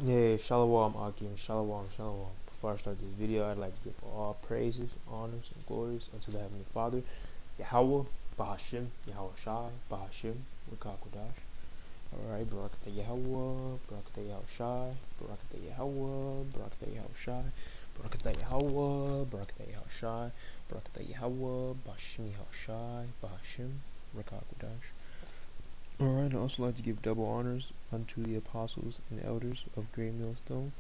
Hey, Shalom Akim, Shalom, Shalom. Before I start this video, I'd like to give all praises, honors, and glories unto the Heavenly Father, Yahweh, Bahashim, Yahweh Shai, Bahashim, Rakakwadash. Alright, Barakatah Yahweh, Barakatah Yahweh Shai, Barakatah Yahweh, Barakatah Yahweh Shai, Barakatah Yahweh, Barakatah Yahweh Shai, Barakatah Yahweh, Bahashim Yahweh Shai, Bahashim, Rakakwadash. Alright, I'd also like to give double honors unto the apostles and elders of Great Millstone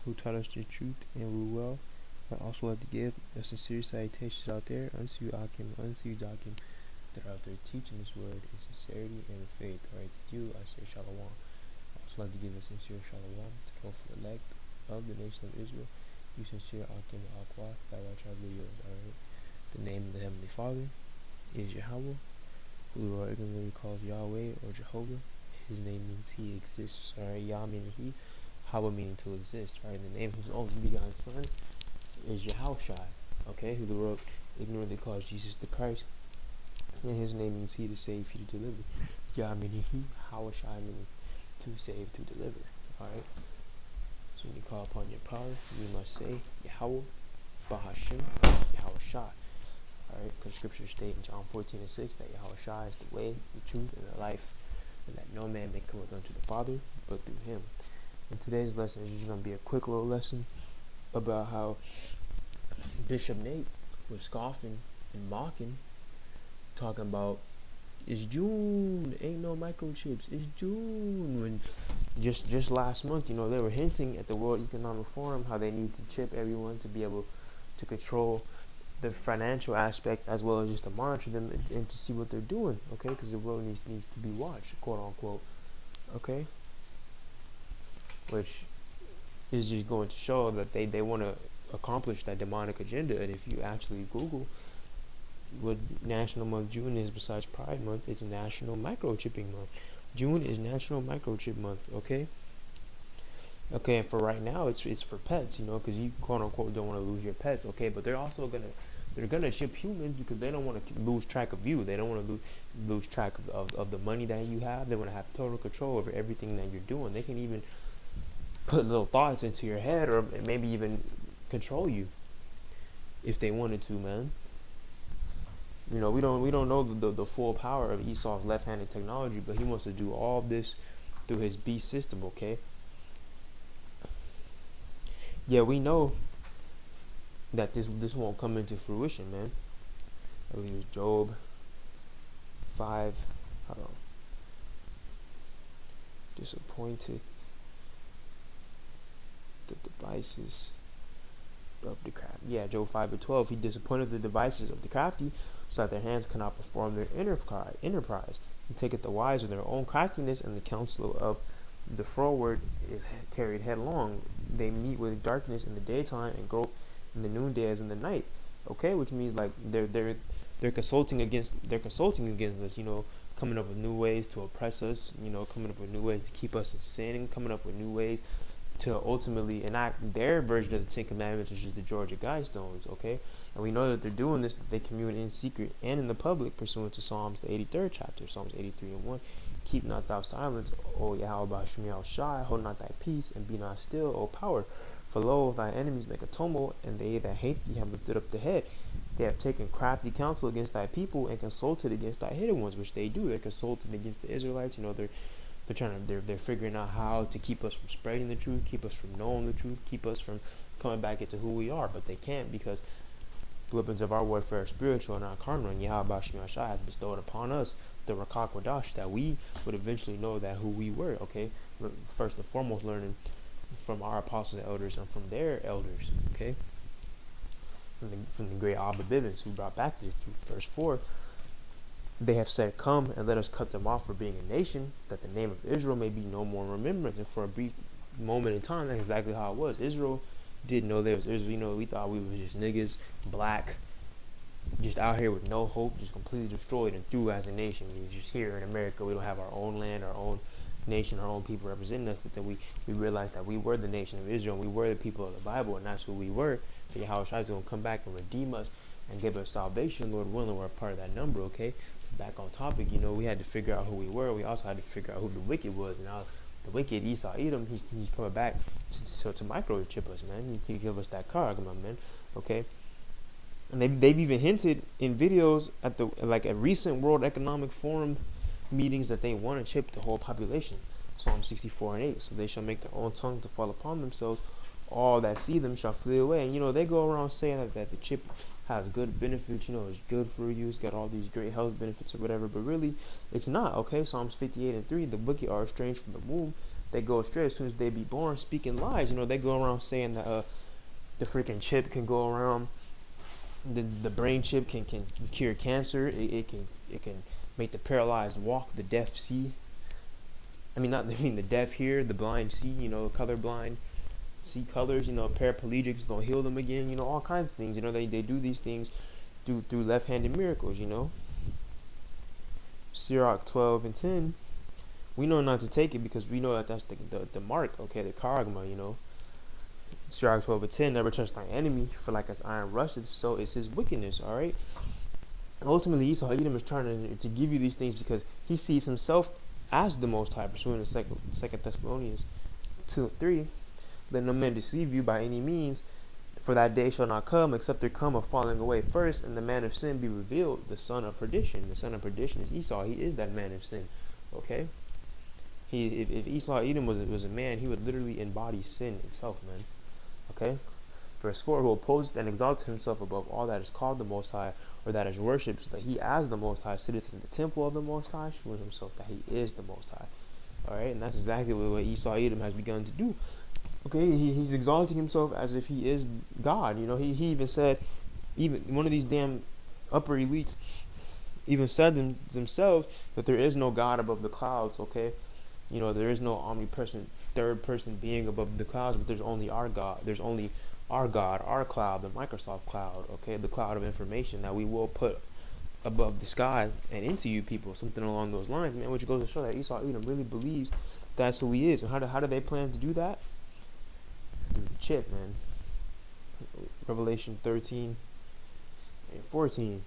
who taught us the truth and rule well. I'd also like to give a sincere salutations out there unto you, Akim, unto you, Dakim, that are out there teaching this word in sincerity and in faith. Alright, to you, I say Shalom. I'd also like to give a sincere Shalom to the hopeful elect of the nation of Israel. You sincere Akim Aqua, that watch our videos. Alright, the name of the Heavenly Father is Yahweh, who the Lord ignorantly calls Yahweh or Jehovah. His name means He exists. Alright, Yah meaning He, Hawa meaning to exist. Right, and the name of His only begotten Son is Yahushai. Okay, who the world ignorantly calls Jesus the Christ, and His name means He, to save, He to deliver. Yah meaning He, Hawashai meaning to save, to deliver. Alright, so when you call upon your power, you must say Yahweh, Bahashim, Yahushai. Alright, because scriptures state in John 14:6 that Yahushua is the way, the truth, and the life, and that no man may come unto the Father but through Him. And today's lesson is just going to be a quick little lesson about how Bishop Nate was scoffing and mocking, talking about it's June, ain't no microchips, it's June. When just last month, they were hinting at the World Economic Forum how they need to chip everyone to be able to control the financial aspect as well as just to monitor them and to see what they're doing, okay? Because the world needs to be watched, quote unquote, okay? Which is just going to show that they want to accomplish that demonic agenda. And if you actually Google what National Month June is besides Pride Month, it's National Microchipping Month. June is National Microchip Month, okay? Okay, and for right now, it's for pets, because you quote unquote don't want to lose your pets, okay? But they're also gonna chip humans because they don't want to lose track of you. They don't want to lose track of the money that you have. They want to have total control over everything that you're doing. They can even put little thoughts into your head, or maybe even control you if they wanted to, man. We don't know the full power of Esau's left-handed technology, but he wants to do all this through his beast system, okay? Yeah, we know that this won't come into fruition, man. I believe it's Job 5. Hold on. Disappointed the devices of the crafty. Yeah, Job 5:12. He disappointed the devices of the crafty, so that their hands cannot perform their enterprise. He taketh the wise in their own craftiness, and the counsel of the froward is carried headlong. They meet with darkness in the daytime and grope in the noonday as in the night. Okay, which means like they're consulting against us. Coming up with new ways to oppress us. Coming up with new ways to keep us in sin. Coming up with new ways to ultimately enact their version of the Ten Commandments, which is the Georgia Guidestones, okay? And we know that they're doing this, that they commune in secret and in the public, pursuant to Psalms, the 83rd chapter, Psalms 83:1. Keep not thou silence, O Yahweh Bashim Yahweh Shai, hold not thy peace, and be not still, O power. For lo, thy enemies make a tumult, and they that hate thee have lifted up the head. They have taken crafty counsel against thy people, and consulted against thy hidden ones, which they do. They're consulting against the Israelites. They're figuring out how to keep us from spreading the truth, keep us from knowing the truth, keep us from coming back into who we are. But they can't, because the weapons of our warfare are spiritual and not carnal. And Yahweh Bashim Yahshua has bestowed upon us the Rakak Wadash, that we would eventually know that who we were. Okay, first and foremost, learning from our apostles and elders and from their elders. Okay, from the great Abba Bivens, who brought back this truth. Verse 4. They have said, come and let us cut them off for being a nation, that the name of Israel may be no more in remembrance. And for a brief moment in time, that's exactly how it was. Israel didn't know there was Israel. We thought we was just niggas, black, just out here with no hope, just completely destroyed and through as a nation. We was just here in America. We don't have our own land, our own nation, our own people representing us. But then we realized that we were the nation of Israel. And we were the people of the Bible, and that's who we were. But Yahweh is going to come back and redeem us and give us salvation. Lord willing, we're a part of that number, okay? Back on topic, we had to figure out who we were. We also had to figure out who the wicked was. And The wicked Esau Edom, he's coming back to microchip us, man. He give us that karma, man. Okay. And they've even hinted in videos at the like at recent World Economic Forum meetings that they want to chip the whole population. Psalm 64 and 8. So they shall make their own tongue to fall upon themselves. All that see them shall flee away. And they go around saying that the chip has good benefits. It's good for you. It's got all these great health benefits or whatever. But really, it's not. Okay. Psalms 58 and 3. The wicked are estranged from the womb. They go astray as soon as they be born, speaking lies. They go around saying that the freaking chip can go around. The brain chip can cure cancer. It can make the paralyzed walk, the deaf see. The deaf hear, the blind see. Colorblind see colors. Paraplegics gonna heal them again. All kinds of things. They do these things through left-handed miracles. Sirach 12 and 10. We know not to take it because we know that that's the mark. Okay, the karma. Sirach 12 and 10. Never trust thy enemy, for like as iron rusteth, so is his wickedness. All right. Ultimately, Esau Edom is trying to give you these things because he sees himself as the Most High, pursuing the second Thessalonians 2:3. Let no man deceive you by any means, for that day shall not come, except there come a falling away first, and the man of sin be revealed, the son of perdition. The son of perdition is Esau. He is that man of sin. Okay? If Esau Edom was a man, he would literally embody sin itself, man. Okay? Verse 4, who opposes and exalts himself above all that is called the Most High, or that is worshipped, so that he as the Most High sitteth in the temple of the Most High, showing himself that he is the Most High. Alright, and that's exactly what Esau Edom has begun to do. Okay, he's exalting himself as if he is God. He even said, even one of these damn upper elites even said themselves that there is no God above the clouds. Okay, there is no omnipresent third person being above the clouds, but there's only our God. There's only our God, our cloud, the Microsoft cloud. Okay, the cloud of information that we will put above the sky and into you people, something along those lines, man. Which goes to show that Esau Edom really believes that's who he is. And how do they plan to do that? Through the chip, man. Revelation 13 and 14.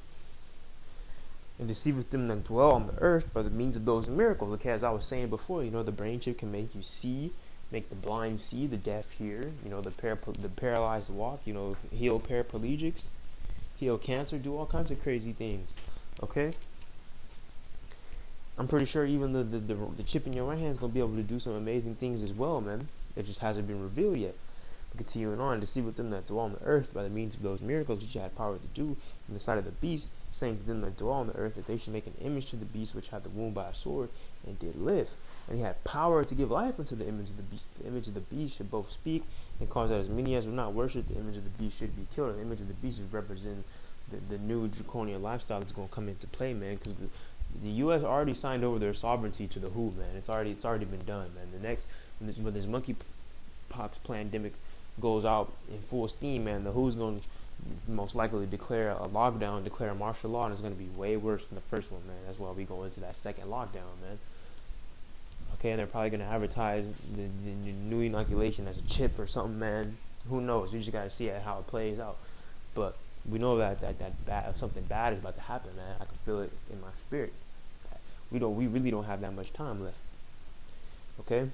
And deceiveth them that dwell on the earth by the means of those miracles. Okay, as I was saying before, the brain chip can make you see, make the blind see, the deaf hear, the paralyzed walk, heal paraplegics, heal cancer, do all kinds of crazy things. Okay? I'm pretty sure even the chip in your right hand is going to be able to do some amazing things as well, man. It just hasn't been revealed yet. Continuing on, to see with them that dwell on the earth by the means of those miracles which you had power to do in the sight of the beast, saying to them that dwell on the earth that they should make an image to the beast which had the wound by a sword and did live. And he had power to give life unto the image of the beast. The image of the beast should both speak and cause that as many as will not worship the image of the beast should be killed. And the image of the beast is representing the new draconian lifestyle that's going to come into play, man, because the U.S. already signed over their sovereignty to the WHO, man. It's already been done, man. The next when this monkeypox pandemic goes out in full steam, man, the WHO's going to most likely declare a lockdown, declare martial law, and it's going to be way worse than the first one, man. That's why we go into that second lockdown, man. Okay, and they're probably going to advertise the new inoculation as a chip or something, man. Who knows? We just got to see how it plays out. But we know that something bad is about to happen, man. I can feel it in my spirit. We really don't have that much time left. Okay?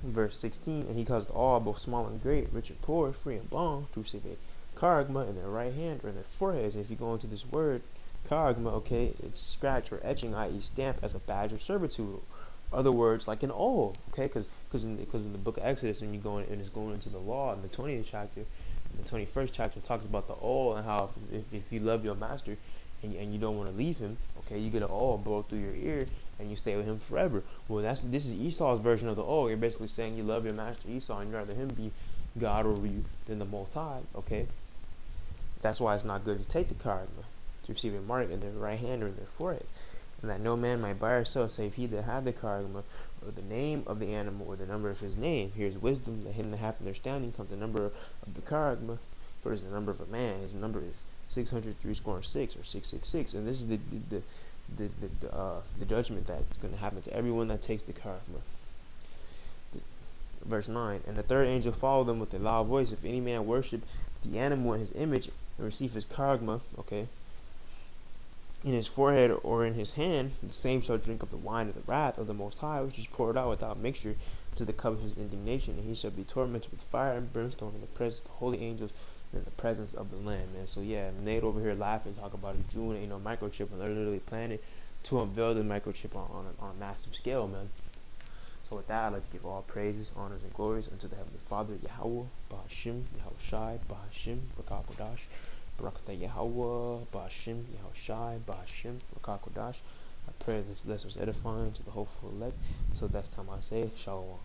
Verse 16, and he caused all, both small and great, rich and poor, free and bond, to receive a charagma in their right hand or in their foreheads. And if you go into this word, charagma, okay, it's scratch or etching, i.e. stamp as a badge of servitude. Other words, like an O, okay, because in the book of Exodus, when you go in, and it's going into the law in the 20th chapter, in the 21st chapter, it talks about the O and how if you love your master and you don't want to leave him, okay, you get an O blow through your ear and you stay with him forever. Well, this is Esau's version of the O. You're basically saying you love your master Esau and you'd rather him be God over you than the Most High, okay? That's why it's not good to take the charagma, to receive a mark in their right hand or in their forehead, and that no man might buy or sell save he that had the charagma, or the name of the animal, or the number of his name. Here's wisdom, that him that hath understanding comes the number of the charagma, for it is the number of a man. His number is 636, or 666, and this is the judgment that's going to happen to everyone that takes the charagma. Verse 9, and the third angel followed them with a loud voice. If any man worship the animal in his image and receive his charagma, okay, in his forehead or in his hand, the same shall drink of the wine of the wrath of the Most High, which is poured out without mixture to the cup of his indignation, and he shall be tormented with fire and brimstone in the presence of the holy angels and in the presence of the Lamb, man. So yeah, Nate over here laughing, talk about a June ain't no microchip, and they're literally planning to unveil the microchip on a massive scale, man. So with that, I'd like to give all praises, honors, and glories unto the Heavenly Father, Yahweh, Bahashim, Yahushai, Bahashim, Rakakodash, Barakata Yahweh, Bahashim, Yahushai, Bahashim, Rakakodash. I pray this lesson was edifying to the hopeful elect. So that's time I say, Shalom.